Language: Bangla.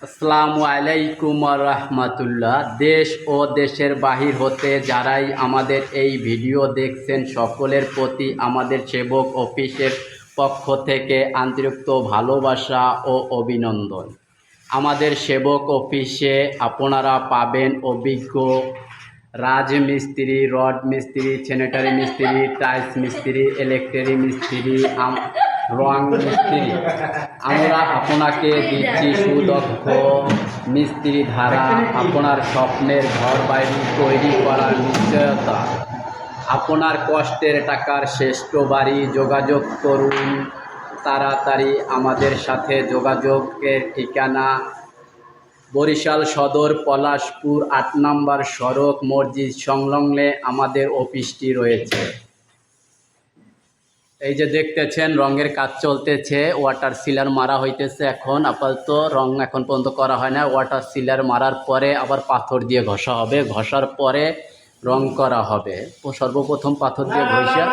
আসসালামু আলাইকুম রহমতুল্লাহ। দেশ ও দেশের বাহির হতে যারাই আমাদের এই ভিডিও দেখছেন সকলের প্রতি আমাদের সেবক অফিসের পক্ষ থেকে আন্তরিক ভালোবাসা ও অভিনন্দন। আমাদের সেবক অফিসে আপনারা পাবেন অভিজ্ঞ রাজমিস্ত্রি, রড মিস্ত্রি, স্যানিটারি মিস্ত্রি, টাইলস মিস্ত্রি, ইলেকট্রিক মিস্ত্রি, রং মিস্ত্রি। আমরা আপনাকে দিচ্ছি সুদক্ষ মিস্ত্রি ধারা আপনার স্বপ্নের ঘর বাড়ি তৈরি করার নিশ্চয়তা। আপনার কষ্টের টাকার শ্রেষ্ঠ বাড়ি। যোগাযোগ করুন তাড়াতাড়ি আমাদের সাথে। যোগাযোগের ঠিকানা বরিশাল সদর, পলাশপুর ৮ নম্বর সড়ক, মসজিদ সংলগ্নে আমাদের অফিসটি রয়েছে। এই যে দেখতেছেন রঙের কাজ চলতেছে, ওয়াটার সিলার মারা হইতেছে। এখন আপাতত রং এখন পর্যন্ত করা হয় না। ওয়াটার সিলার মারার পরে আবার পাথর দিয়ে ঘষা হবে, ঘষার পরে রং করা হবে। সর্বপ্রথম পাথর দিয়ে ঘষা